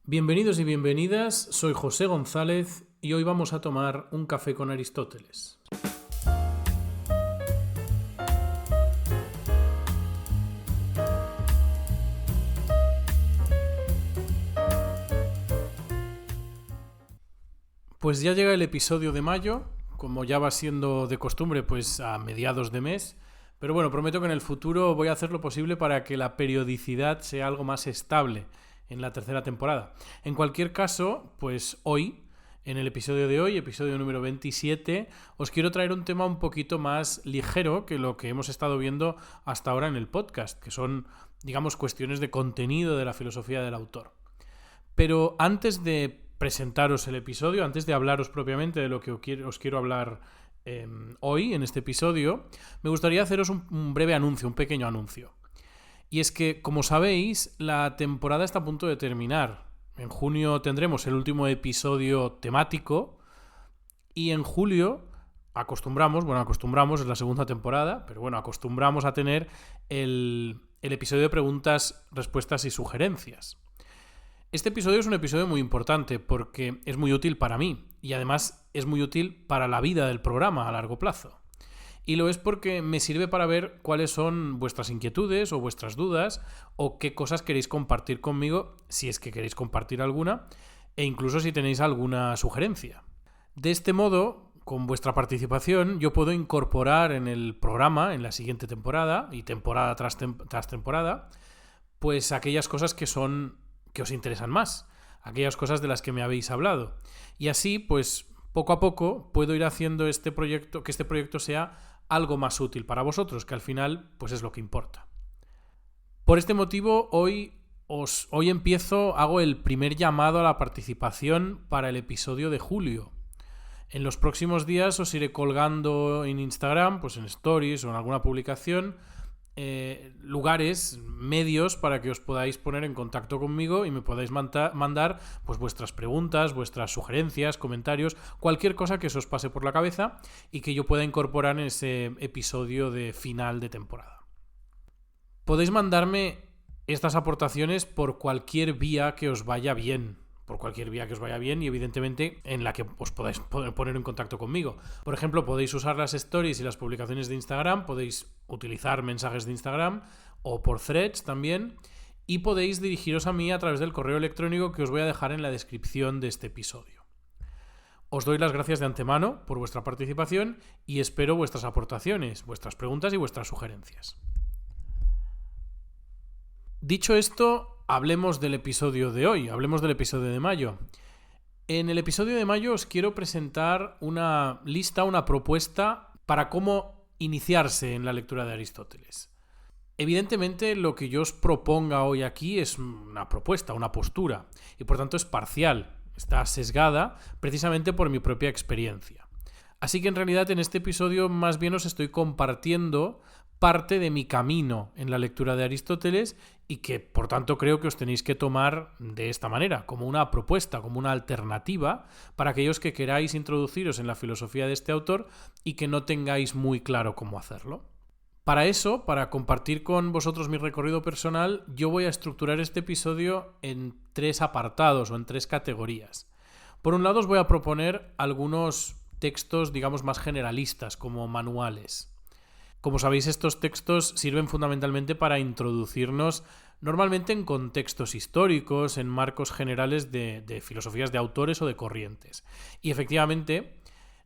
Bienvenidos y bienvenidas, soy José González y hoy vamos a tomar un café con Aristóteles. Pues ya llega el episodio de mayo, como ya va siendo de costumbre, pues a mediados de mes. Pero bueno, prometo que en el futuro voy a hacer lo posible para que la periodicidad sea algo más estable en la tercera temporada. En cualquier caso, pues hoy, en el episodio de hoy, episodio número 27, os quiero traer un tema un poquito más ligero que lo que hemos estado viendo hasta ahora en el podcast, que son, digamos, cuestiones de contenido de la filosofía del autor. Pero antes de presentaros el episodio, antes de hablaros propiamente de lo que os quiero hablar hoy en este episodio, me gustaría haceros un breve anuncio, un pequeño anuncio. Y es que, como sabéis, la temporada está a punto de terminar. En junio tendremos el último episodio temático y en julio acostumbramos, es la segunda temporada, pero bueno, acostumbramos a tener el episodio de preguntas, respuestas y sugerencias. Este episodio es un episodio muy importante porque es muy útil para mí y además es muy útil para la vida del programa a largo plazo. Y lo es porque me sirve para ver cuáles son vuestras inquietudes o vuestras dudas o qué cosas queréis compartir conmigo, si es que queréis compartir alguna, e incluso si tenéis alguna sugerencia. De este modo, con vuestra participación, yo puedo incorporar en el programa, en la siguiente temporada, y temporada tras temporada, pues aquellas cosas que os interesan más, aquellas cosas de las que me habéis hablado. Y así, pues, poco a poco puedo ir haciendo que este proyecto sea algo más útil para vosotros, que al final, pues es lo que importa. Por este motivo, hoy hago el primer llamado a la participación para el episodio de julio. En los próximos días os iré colgando en Instagram, pues en stories o en alguna publicación, lugares, medios para que os podáis poner en contacto conmigo y me podáis mandar pues vuestras preguntas, vuestras sugerencias, comentarios, cualquier cosa que se os pase por la cabeza y que yo pueda incorporar en ese episodio de final de temporada. Podéis mandarme estas aportaciones por cualquier vía que os vaya bien. Y evidentemente en la que os podáis poner en contacto conmigo. Por ejemplo, podéis usar las stories y las publicaciones de Instagram, podéis utilizar mensajes de Instagram o por threads también, y podéis dirigiros a mí a través del correo electrónico que os voy a dejar en la descripción de este episodio. Os doy las gracias de antemano por vuestra participación y espero vuestras aportaciones, vuestras preguntas y vuestras sugerencias. Dicho esto, hablemos del episodio de hoy, hablemos del episodio de mayo. En el episodio de mayo os quiero presentar una propuesta para cómo iniciarse en la lectura de Aristóteles. Evidentemente, lo que yo os proponga hoy aquí es una propuesta, una postura, y por tanto es parcial, está sesgada precisamente por mi propia experiencia. Así que en realidad en este episodio más bien os estoy compartiendo parte de mi camino en la lectura de Aristóteles y que por tanto creo que os tenéis que tomar de esta manera, como una propuesta, como una alternativa para aquellos que queráis introduciros en la filosofía de este autor y que no tengáis muy claro cómo hacerlo. Para eso, para compartir con vosotros mi recorrido personal, yo voy a estructurar este episodio en 3 apartados o en 3 categorías. Por un lado os voy a proponer algunos textos, digamos, más generalistas, como manuales. Como sabéis, estos textos sirven fundamentalmente para introducirnos normalmente en contextos históricos, en marcos generales de filosofías de autores o de corrientes. Y efectivamente,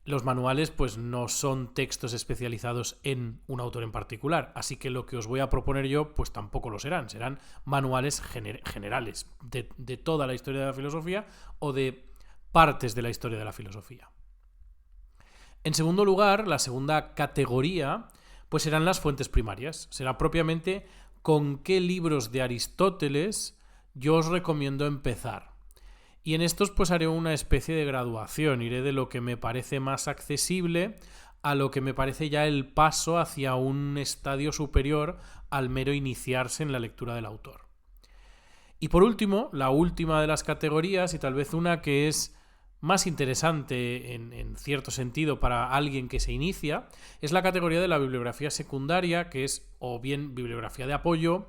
los manuales pues no son textos especializados en un autor en particular, así que lo que os voy a proponer yo pues tampoco lo serán manuales generales de toda la historia de la filosofía o de partes de la historia de la filosofía. En segundo lugar, la segunda categoría pues serán las fuentes primarias. Será propiamente con qué libros de Aristóteles yo os recomiendo empezar. Y en estos pues haré una especie de graduación. Iré de lo que me parece más accesible a lo que me parece ya el paso hacia un estadio superior al mero iniciarse en la lectura del autor. Y por último, la última de las categorías, y tal vez una que es más interesante en cierto sentido para alguien que se inicia, es la categoría de la bibliografía secundaria, que es o bien bibliografía de apoyo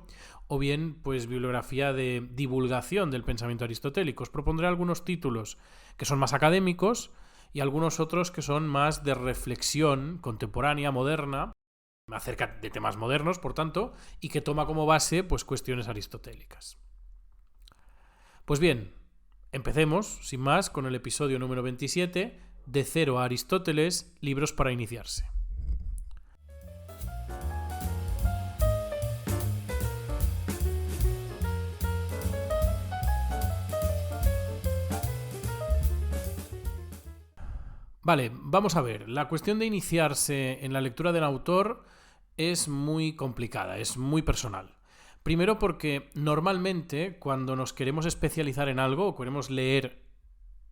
o bien pues bibliografía de divulgación del pensamiento aristotélico. Os propondré algunos títulos que son más académicos y algunos otros que son más de reflexión contemporánea, moderna, acerca de temas modernos, por tanto, y que toma como base pues cuestiones aristotélicas. Pues bien, empecemos, sin más, con el episodio número 27, De cero a Aristóteles, libros para iniciarse. Vale, vamos a ver. La cuestión de iniciarse en la lectura del autor es muy complicada, es muy personal. Primero porque normalmente cuando nos queremos especializar en algo o queremos leer,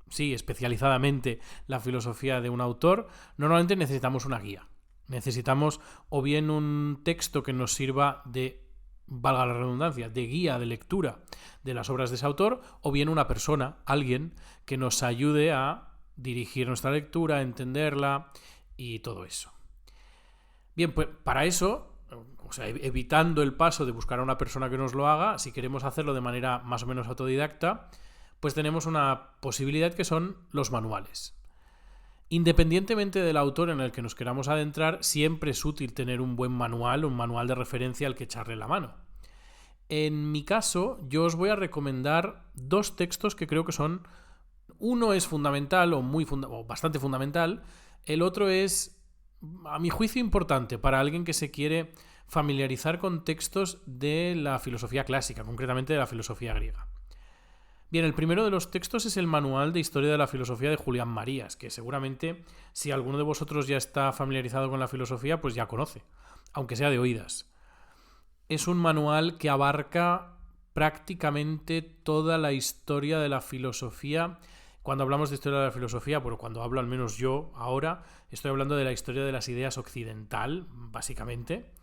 sí, especializadamente la filosofía de un autor, normalmente necesitamos una guía. Necesitamos o bien un texto que nos sirva de, valga la redundancia, de guía de lectura de las obras de ese autor, o bien una persona, alguien, que nos ayude a dirigir nuestra lectura, a entenderla y todo eso. Bien, pues para eso, o sea, evitando el paso de buscar a una persona que nos lo haga, si queremos hacerlo de manera más o menos autodidacta, pues tenemos una posibilidad que son los manuales. Independientemente del autor en el que nos queramos adentrar, siempre es útil tener un buen manual, un manual de referencia al que echarle la mano. En mi caso, yo os voy a recomendar dos textos que creo que son... Uno es fundamental o bastante fundamental, el otro es, a mi juicio, importante para alguien que se quiere familiarizar con textos de la filosofía clásica, concretamente de la filosofía griega. Bien, el primero de los textos es el Manual de Historia de la Filosofía de Julián Marías, que seguramente si alguno de vosotros ya está familiarizado con la filosofía, pues ya conoce, aunque sea de oídas. Es un manual que abarca prácticamente toda la historia de la filosofía. Cuando hablamos de historia de la filosofía, bueno, cuando hablo al menos yo ahora, estoy hablando de la historia de las ideas occidental, básicamente.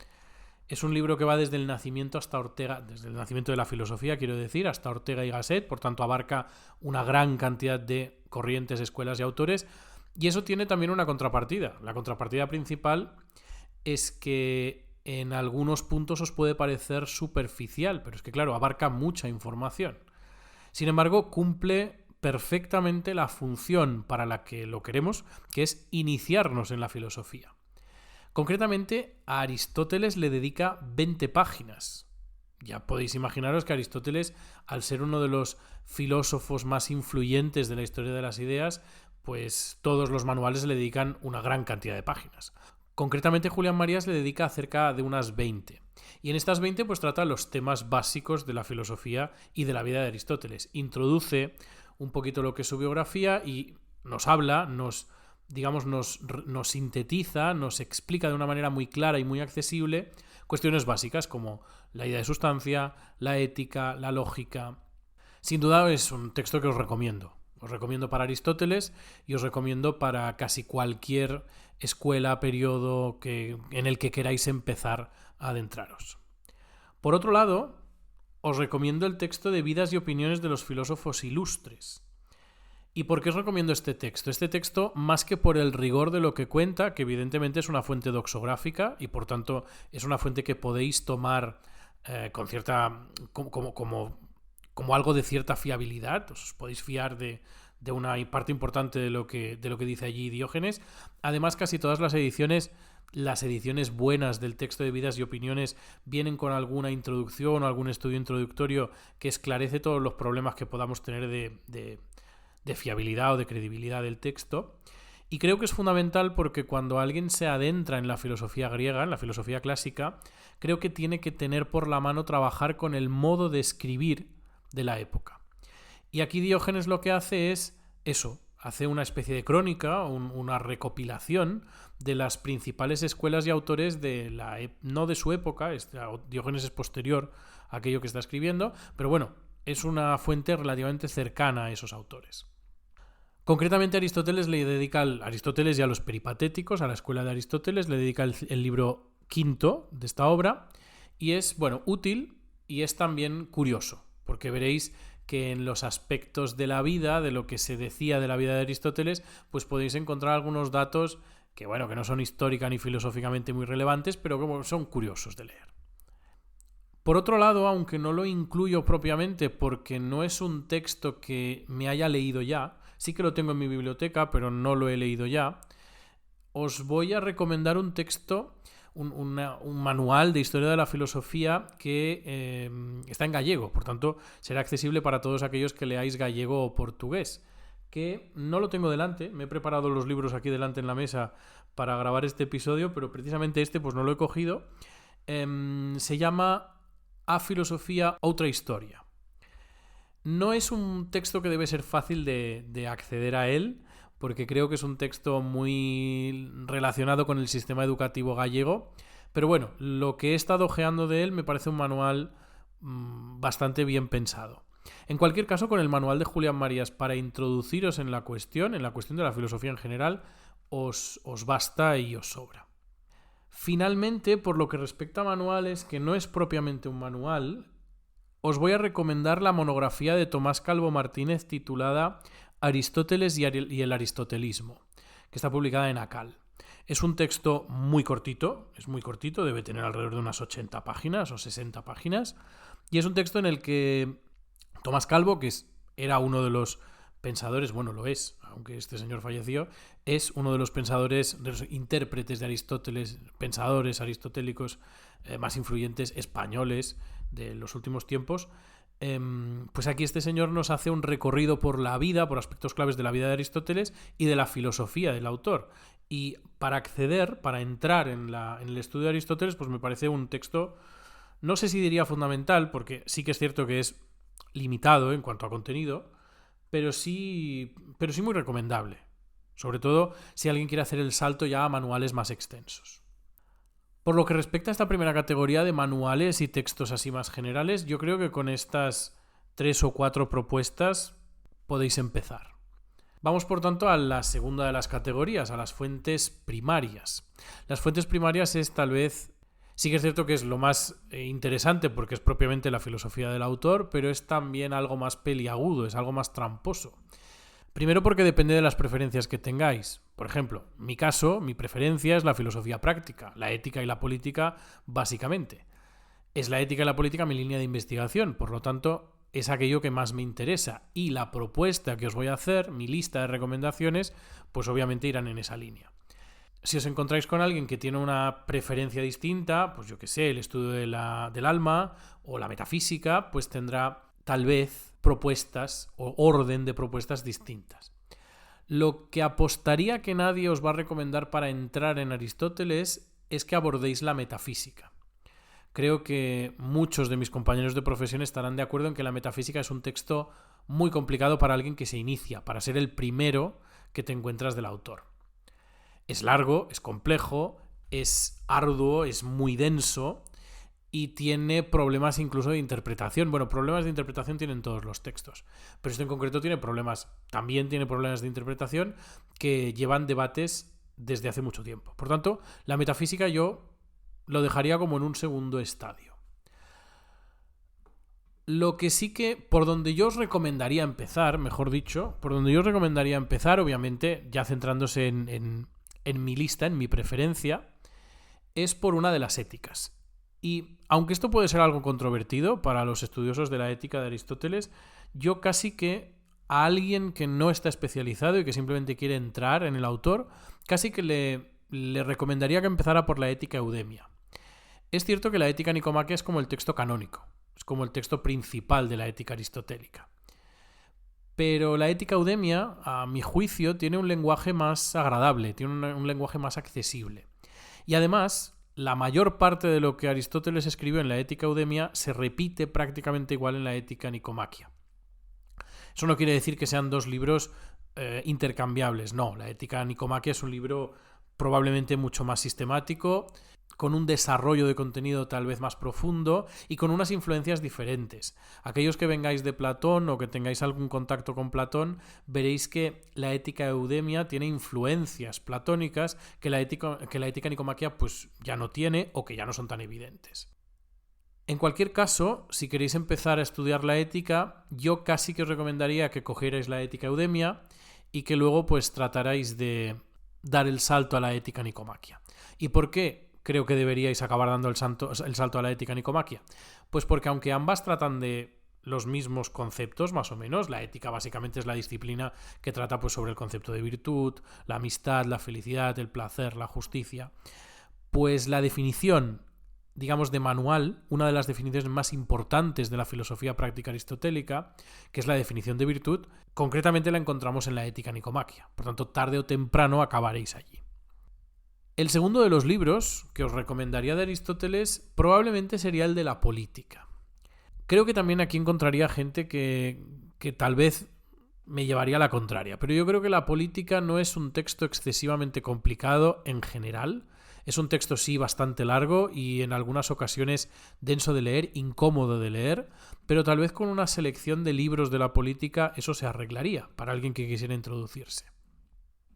Es un libro que va desde el nacimiento hasta Ortega, desde el nacimiento de la filosofía, quiero decir, hasta Ortega y Gasset, por tanto abarca una gran cantidad de corrientes, escuelas y autores, y eso tiene también una contrapartida. La contrapartida principal es que en algunos puntos os puede parecer superficial, pero es que claro, abarca mucha información. Sin embargo, cumple perfectamente la función para la que lo queremos, que es iniciarnos en la filosofía. Concretamente, a Aristóteles le dedica 20 páginas. Ya podéis imaginaros que Aristóteles, al ser uno de los filósofos más influyentes de la historia de las ideas, pues todos los manuales le dedican una gran cantidad de páginas. Concretamente, Julián Marías le dedica cerca de unas 20. Y en estas 20 pues trata los temas básicos de la filosofía y de la vida de Aristóteles. Introduce un poquito lo que es su biografía y nos habla, nos sintetiza, nos explica de una manera muy clara y muy accesible cuestiones básicas como la idea de sustancia, la ética, la lógica. Sin duda es un texto que os recomiendo. Os recomiendo para Aristóteles y os recomiendo para casi cualquier escuela, periodo en el que queráis empezar a adentraros. Por otro lado, os recomiendo el texto de Vidas y opiniones de los filósofos ilustres. ¿Y por qué os recomiendo este texto? Este texto, más que por el rigor de lo que cuenta, que evidentemente es una fuente doxográfica y por tanto es una fuente que podéis tomar con cierta como algo de cierta fiabilidad, os podéis fiar de una parte importante de lo que dice allí Diógenes. Además, casi todas las ediciones buenas del texto de Vidas y opiniones vienen con alguna introducción o algún estudio introductorio que esclarece todos los problemas que podamos tener de fiabilidad o de credibilidad del texto. Y creo que es fundamental porque cuando alguien se adentra en la filosofía griega, en la filosofía clásica, creo que tiene que tener por la mano trabajar con el modo de escribir de la época. Y aquí Diógenes lo que hace es eso, hace una especie de crónica, una recopilación de las principales escuelas y autores no de su época, Diógenes es posterior a aquello que está escribiendo, pero bueno, es una fuente relativamente cercana a esos autores. Concretamente Aristóteles y a los peripatéticos, a la escuela de Aristóteles, le dedica el libro quinto de esta obra y es, bueno, útil y es también curioso, porque veréis que en los aspectos de la vida, de lo que se decía de la vida de Aristóteles, pues podéis encontrar algunos datos que, bueno, que no son histórica ni filosóficamente muy relevantes, pero que son curiosos de leer. Por otro lado, aunque no lo incluyo propiamente porque no es un texto que me haya leído ya, sí que lo tengo en mi biblioteca, pero no lo he leído ya, os voy a recomendar un texto, un manual de historia de la filosofía que está en gallego, por tanto será accesible para todos aquellos que leáis gallego o portugués, que no lo tengo delante, me he preparado los libros aquí delante en la mesa para grabar este episodio, pero precisamente este pues no lo he cogido. Se llama A Filosofía, Outra Historia. No es un texto que debe ser fácil de acceder a él, porque creo que es un texto muy relacionado con el sistema educativo gallego, pero bueno, lo que he estado ojeando de él me parece un manual bastante bien pensado. En cualquier caso, con el manual de Julián Marías para introduciros en la cuestión de la filosofía en general, os basta y os sobra. Finalmente, por lo que respecta a manuales, que no es propiamente un manual, os voy a recomendar la monografía de Tomás Calvo Martínez titulada Aristóteles y el aristotelismo, que está publicada en ACAL. Es un texto muy cortito, debe tener alrededor de unas 80 páginas o 60 páginas, y es un texto en el que Tomás Calvo, que era uno de los pensadores, bueno, lo es, aunque este señor falleció, es uno de los pensadores, de los intérpretes de Aristóteles, pensadores aristotélicos más influyentes españoles de los últimos tiempos. Pues aquí este señor nos hace un recorrido por la vida, por aspectos claves de la vida de Aristóteles y de la filosofía del autor. Y para entrar en el estudio de Aristóteles, pues me parece un texto, no sé si diría fundamental, porque sí que es cierto que es limitado en cuanto a contenido, pero sí muy recomendable. Sobre todo si alguien quiere hacer el salto ya a manuales más extensos. Por lo que respecta a esta primera categoría de manuales y textos así más generales, yo creo que con estas 3 o 4 propuestas podéis empezar. Vamos, por tanto, a la segunda de las categorías, a las fuentes primarias. Las fuentes primarias es tal vez, sí que es cierto que es lo más interesante porque es propiamente la filosofía del autor, pero es también algo más peliagudo, es algo más tramposo. Primero porque depende de las preferencias que tengáis. Por ejemplo, en mi caso, mi preferencia es la filosofía práctica, la ética y la política básicamente. Es la ética y la política mi línea de investigación, por lo tanto, es aquello que más me interesa. Y la propuesta que os voy a hacer, mi lista de recomendaciones, pues obviamente irán en esa línea. Si os encontráis con alguien que tiene una preferencia distinta, pues yo qué sé, el estudio del alma o la metafísica, pues tendrá tal vez propuestas o orden de propuestas distintas. Lo que apostaría que nadie os va a recomendar para entrar en Aristóteles es que abordéis la metafísica. Creo que muchos de mis compañeros de profesión estarán de acuerdo en que la metafísica es un texto muy complicado para alguien que se inicia, para ser el primero que te encuentras del autor. Es largo, es complejo, es arduo, es muy denso y tiene problemas incluso de interpretación. Bueno, problemas de interpretación tienen todos los textos, pero este en concreto también tiene problemas de interpretación que llevan debates desde hace mucho tiempo. Por tanto, la metafísica yo lo dejaría como en un segundo estadio. Lo que sí que, por donde yo os recomendaría empezar, obviamente, ya centrándose en mi lista, en mi preferencia, es por una de las éticas. Y aunque esto puede ser algo controvertido para los estudiosos de la ética de Aristóteles, yo casi que a alguien que no está especializado y que simplemente quiere entrar en el autor, casi que le recomendaría que empezara por la ética eudemia. Es cierto que la ética nicomaquia es como el texto canónico, es como el texto principal de la ética aristotélica. Pero la ética eudemia, a mi juicio, tiene un lenguaje más agradable, tiene un lenguaje más accesible. Y además, la mayor parte de lo que Aristóteles escribió en la ética eudemia se repite prácticamente igual en la ética nicomaquia. Eso no quiere decir que sean dos libros intercambiables, no. La ética nicomaquia es un libro probablemente mucho más sistemático, con un desarrollo de contenido tal vez más profundo y con unas influencias diferentes. Aquellos que vengáis de Platón o que tengáis algún contacto con Platón, veréis que la ética eudemia tiene influencias platónicas que la ética nicomaquia pues ya no tiene o que ya no son tan evidentes. En cualquier caso, si queréis empezar a estudiar la ética, yo casi que os recomendaría que cogierais la ética eudemia y que luego pues tratarais de dar el salto a la ética nicomaquia. ¿Y por qué creo que deberíais acabar dando el salto a la ética nicomaquia? Pues porque aunque ambas tratan de los mismos conceptos, más o menos, la ética básicamente es la disciplina que trata pues sobre el concepto de virtud, la amistad, la felicidad, el placer, la justicia, pues la definición, digamos, de manual, una de las definiciones más importantes de la filosofía práctica aristotélica, que es la definición de virtud, concretamente la encontramos en la Ética Nicomaquia. Por tanto, tarde o temprano acabaréis allí. El segundo de los libros que os recomendaría de Aristóteles probablemente sería el de la Política. Creo que también aquí encontraría gente que tal vez me llevaría a la contraria, pero yo creo que la Política no es un texto excesivamente complicado en general. Es un texto sí bastante largo y en algunas ocasiones denso de leer, incómodo de leer, pero tal vez con una selección de libros de la política eso se arreglaría para alguien que quisiera introducirse.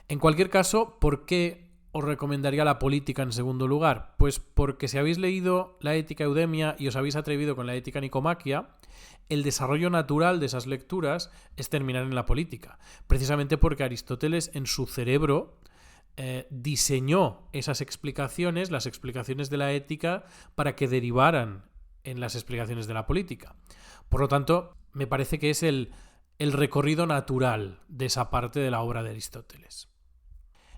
En cualquier caso, ¿por qué os recomendaría la política en segundo lugar? Pues porque si habéis leído la Ética Eudemia y os habéis atrevido con la Ética Nicomaquia, el desarrollo natural de esas lecturas es terminar en la política, precisamente porque Aristóteles en su cerebro diseñó esas explicaciones, las explicaciones de la ética, para que derivaran en las explicaciones de la política. Por lo tanto, me parece que es el recorrido natural de esa parte de la obra de Aristóteles.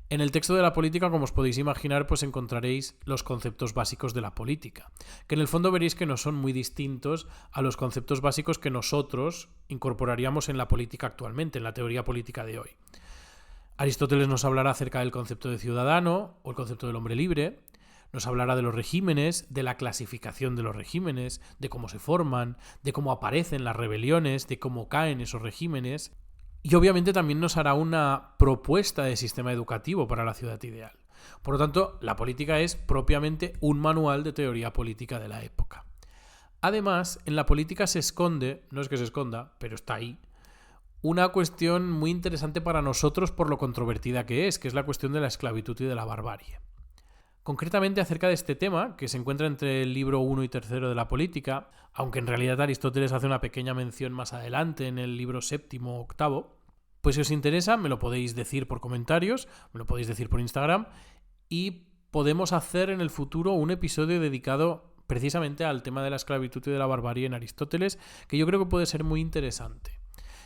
En el texto de la política, como os podéis imaginar, pues encontraréis los conceptos básicos de la política, que en el fondo veréis que no son muy distintos a los conceptos básicos que nosotros incorporaríamos en la política actualmente, en la teoría política de hoy. Aristóteles nos hablará acerca del concepto de ciudadano o el concepto del hombre libre, nos hablará de los regímenes, de la clasificación de los regímenes, de cómo se forman, de cómo aparecen las rebeliones, de cómo caen esos regímenes, y obviamente también nos hará una propuesta de sistema educativo para la ciudad ideal. Por lo tanto, la política es propiamente un manual de teoría política de la época. Además, en la política se esconde, no es que se esconda, pero está ahí, una cuestión muy interesante para nosotros por lo controvertida que es la cuestión de la esclavitud y de la barbarie. Concretamente acerca de este tema, que se encuentra entre el libro 1 y 3 de la política, aunque en realidad Aristóteles hace una pequeña mención más adelante en el libro 7 o 8, pues si os interesa me lo podéis decir por comentarios, me lo podéis decir por Instagram y podemos hacer en el futuro un episodio dedicado precisamente al tema de la esclavitud y de la barbarie en Aristóteles, que yo creo que puede ser muy interesante.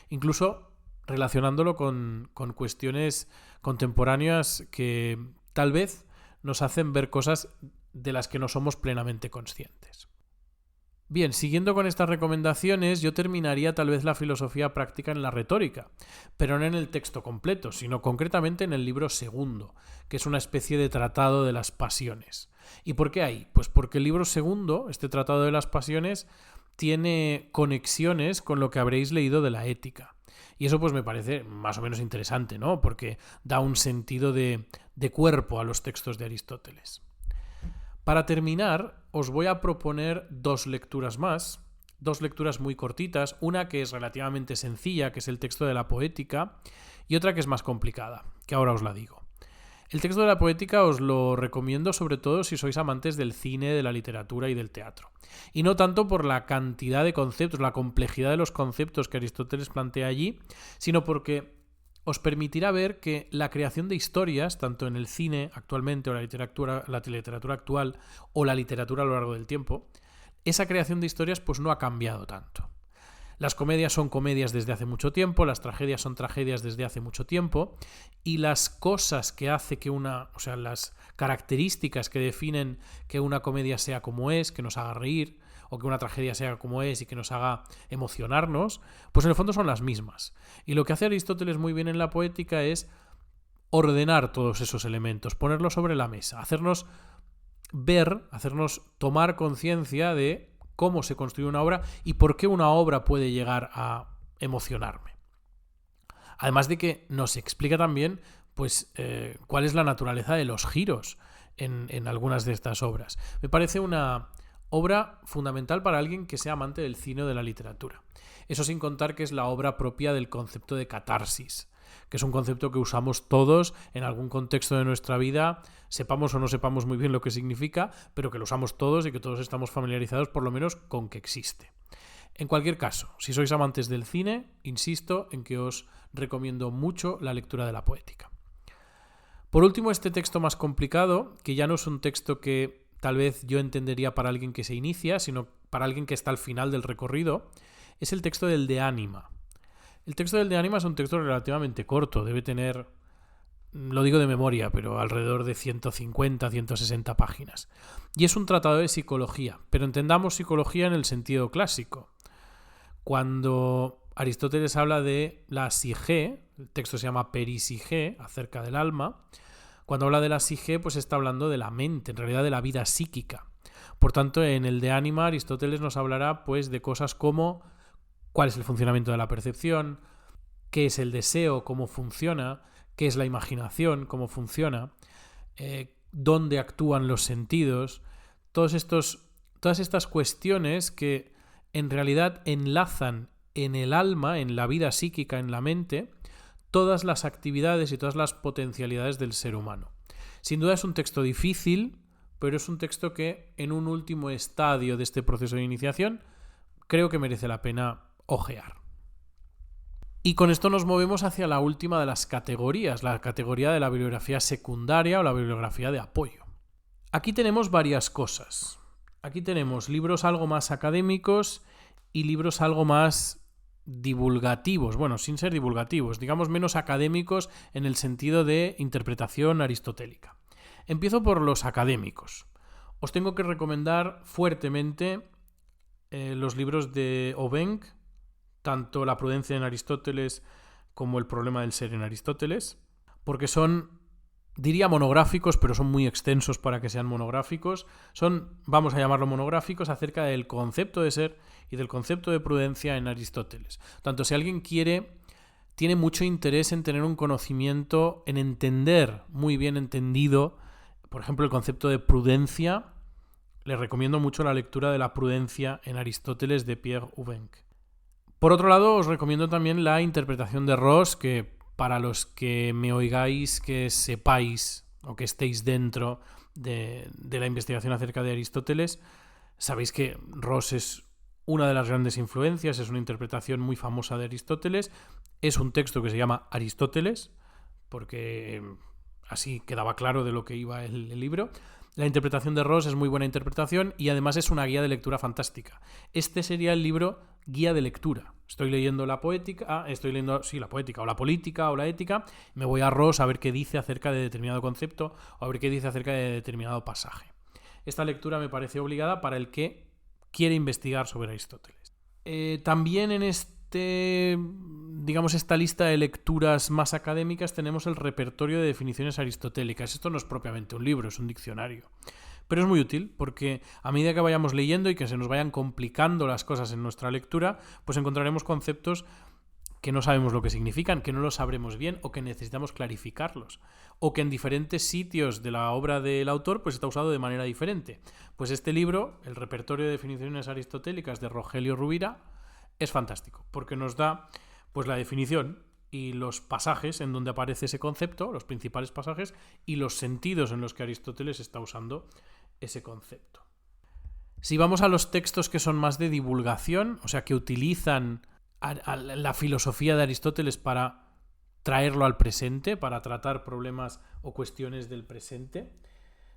Incluso relacionándolo con cuestiones contemporáneas que tal vez nos hacen ver cosas de las que no somos plenamente conscientes. Bien, siguiendo con estas recomendaciones, yo terminaría tal vez la filosofía práctica en la retórica, pero no en el texto completo, sino concretamente en el libro 2, que es una especie de tratado de las pasiones. ¿Y por qué ahí? Pues porque el libro 2, este tratado de las pasiones, tiene conexiones con lo que habréis leído de la ética. Y eso pues me parece más o menos interesante, ¿no? Porque da un sentido de cuerpo a los textos de Aristóteles. Para terminar, os voy a proponer 2 lecturas más, 2 lecturas muy cortitas, una que es relativamente sencilla, que es el texto de la Poética, y otra que es más complicada, que ahora os la digo. El texto de la Poética os lo recomiendo sobre todo si sois amantes del cine, de la literatura y del teatro. Y no tanto por la cantidad de conceptos, la complejidad de los conceptos que Aristóteles plantea allí, sino porque os permitirá ver que la creación de historias, tanto en el cine actualmente o la literatura actual o la literatura a lo largo del tiempo, esa creación de historias pues no ha cambiado tanto. Las comedias son comedias desde hace mucho tiempo, las tragedias son tragedias desde hace mucho tiempo, y las cosas que hace que las características que definen que una comedia sea como es, que nos haga reír, o que una tragedia sea como es y que nos haga emocionarnos, pues en el fondo son las mismas. Y lo que hace Aristóteles muy bien en la Poética es ordenar todos esos elementos, ponerlos sobre la mesa, hacernos ver, hacernos tomar conciencia de cómo se construye una obra y por qué una obra puede llegar a emocionarme. Además de que nos explica también pues, cuál es la naturaleza de los giros en algunas de estas obras. Me parece una obra fundamental para alguien que sea amante del cine o de la literatura. Eso sin contar que es la obra propia del concepto de catarsis, que es un concepto que usamos todos en algún contexto de nuestra vida, sepamos o no sepamos muy bien lo que significa, pero que lo usamos todos y que todos estamos familiarizados por lo menos con que existe. En cualquier caso, si sois amantes del cine, insisto en que os recomiendo mucho la lectura de la Poética. Por último, este texto más complicado, que ya no es un texto que tal vez yo entendería para alguien que se inicia, sino para alguien que está al final del recorrido, es el texto del De Anima. El texto del De Anima es un texto relativamente corto, debe tener, lo digo de memoria, pero alrededor de 150, 160 páginas. Y es un tratado de psicología, pero entendamos psicología en el sentido clásico. Cuando Aristóteles habla de la psique, el texto se llama Peripsique, acerca del alma. Cuando habla de la psique, pues está hablando de la mente, en realidad de la vida psíquica. Por tanto, en el De Anima, Aristóteles nos hablará pues de cosas como cuál es el funcionamiento de la percepción, qué es el deseo, cómo funciona, qué es la imaginación, cómo funciona, dónde actúan los sentidos, todas estas cuestiones que en realidad enlazan en el alma, en la vida psíquica, en la mente, todas las actividades y todas las potencialidades del ser humano. Sin duda es un texto difícil, pero es un texto que en un último estadio de este proceso de iniciación creo que merece la pena ojear. Y con esto nos movemos hacia la última de las categorías, la categoría de la bibliografía secundaria o la bibliografía de apoyo. Aquí tenemos varias cosas. Aquí tenemos libros algo más académicos y libros algo más divulgativos, bueno, sin ser divulgativos, digamos menos académicos en el sentido de interpretación aristotélica. Empiezo por los académicos. Os tengo que recomendar fuertemente los libros de Obenc, tanto La prudencia en Aristóteles como El problema del ser en Aristóteles, porque son, diría monográficos, pero son muy extensos para que sean monográficos. Son, vamos a llamarlo monográficos, acerca del concepto de ser y del concepto de prudencia en Aristóteles. Tanto si alguien tiene mucho interés en tener un conocimiento, en entender muy bien entendido, por ejemplo, el concepto de prudencia, le recomiendo mucho la lectura de La prudencia en Aristóteles de Pierre Obenc. Por otro lado, os recomiendo también la interpretación de Ross, que para los que me oigáis, que sepáis o que estéis dentro de la investigación acerca de Aristóteles, sabéis que Ross es una de las grandes influencias, es una interpretación muy famosa de Aristóteles, es un texto que se llama Aristóteles, porque así quedaba claro de lo que iba el libro. La interpretación de Ross es muy buena interpretación y además es una guía de lectura fantástica. Este sería el libro guía de lectura. Estoy leyendo la poética, la poética o la política o la ética, me voy a Ross a ver qué dice acerca de determinado concepto o a ver qué dice acerca de determinado pasaje. Esta lectura me parece obligada para el que quiere investigar sobre Aristóteles. También en esta lista de lecturas más académicas tenemos el repertorio de definiciones aristotélicas. Esto no es propiamente un libro, es un diccionario. Pero es muy útil porque a medida que vayamos leyendo y que se nos vayan complicando las cosas en nuestra lectura, pues encontraremos conceptos que no sabemos lo que significan, que no lo sabremos bien o que necesitamos clarificarlos. O que en diferentes sitios de la obra del autor pues está usado de manera diferente. Pues este libro, el repertorio de definiciones aristotélicas de Rogelio Rubira, es fantástico porque nos da pues la definición y los pasajes en donde aparece ese concepto, los principales pasajes y los sentidos en los que Aristóteles está usando ese concepto. Si vamos a los textos que son más de divulgación, o sea, que utilizan a la filosofía de Aristóteles para traerlo al presente, para tratar problemas o cuestiones del presente,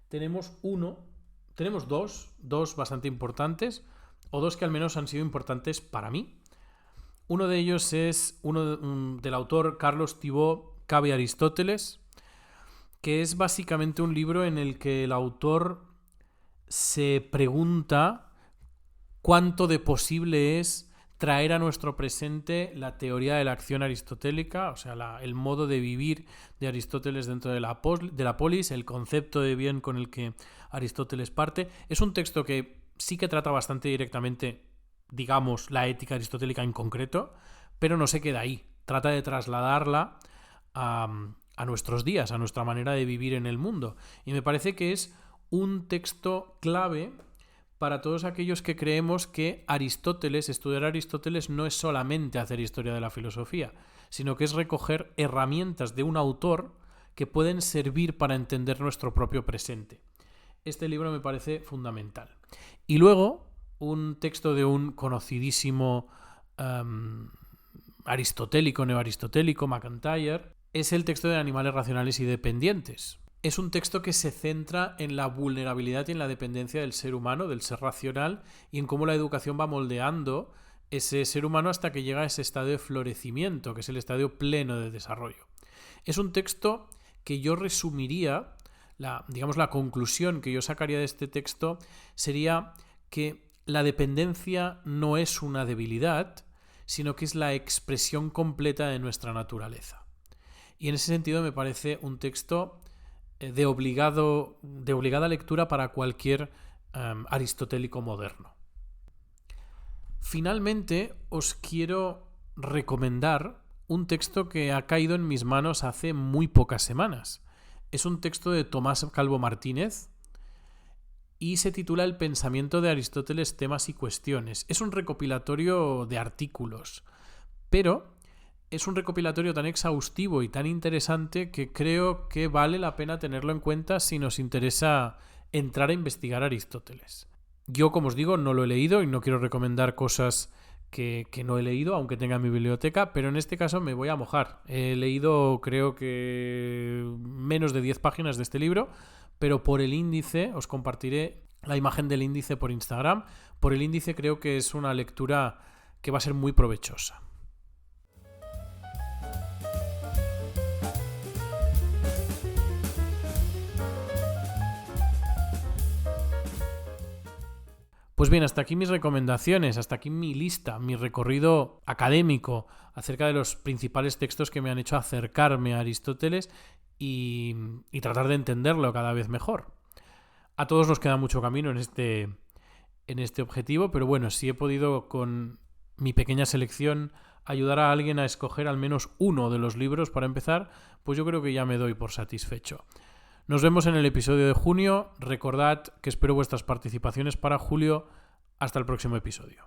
tenemos dos bastante importantes, o dos que al menos han sido importantes para mí. Uno de ellos es del autor Carlos Thibaut, Cabe Aristóteles, que es básicamente un libro en el que el autor se pregunta cuánto de posible es traer a nuestro presente la teoría de la acción aristotélica, o sea, el modo de vivir de Aristóteles dentro de la polis, el concepto de bien con el que Aristóteles parte. Es un texto que sí que trata bastante directamente, digamos, la ética aristotélica en concreto, pero no se queda ahí. Trata de trasladarla a nuestros días, a nuestra manera de vivir en el mundo. Y me parece que es un texto clave para todos aquellos que creemos que estudiar Aristóteles no es solamente hacer historia de la filosofía, sino que es recoger herramientas de un autor que pueden servir para entender nuestro propio presente. Este libro me parece fundamental. Y luego, un texto de un conocidísimo aristotélico, neoaristotélico, MacIntyre, es el texto de Animales racionales y dependientes. es un texto que se centra en la vulnerabilidad y en la dependencia del ser humano, del ser racional, y en cómo la educación va moldeando ese ser humano hasta que llega a ese estado de florecimiento, que es el estadio pleno de desarrollo. Es un texto que yo resumiría, la conclusión que yo sacaría de este texto sería que la dependencia no es una debilidad, sino que es la expresión completa de nuestra naturaleza. Y en ese sentido me parece un texto de obligada lectura para cualquier aristotélico moderno. Finalmente, os quiero recomendar un texto que ha caído en mis manos hace muy pocas semanas. Es un texto de Tomás Calvo Martínez y se titula El pensamiento de Aristóteles, temas y cuestiones. Es un recopilatorio de artículos, pero es un recopilatorio tan exhaustivo y tan interesante que creo que vale la pena tenerlo en cuenta si nos interesa entrar a investigar a Aristóteles. Yo, como os digo, no lo he leído y no quiero recomendar cosas que no he leído, aunque tenga en mi biblioteca, pero en este caso me voy a mojar. He leído, creo que menos de 10 páginas de este libro, pero por el índice, os compartiré la imagen del índice por Instagram, por el índice creo que es una lectura que va a ser muy provechosa. Pues bien, hasta aquí mis recomendaciones, hasta aquí mi lista, mi recorrido académico acerca de los principales textos que me han hecho acercarme a Aristóteles y tratar de entenderlo cada vez mejor. A todos nos queda mucho camino en este objetivo, pero bueno, si he podido con mi pequeña selección ayudar a alguien a escoger al menos uno de los libros para empezar, pues yo creo que ya me doy por satisfecho. Nos vemos en el episodio de junio. Recordad que espero vuestras participaciones para julio. Hasta el próximo episodio.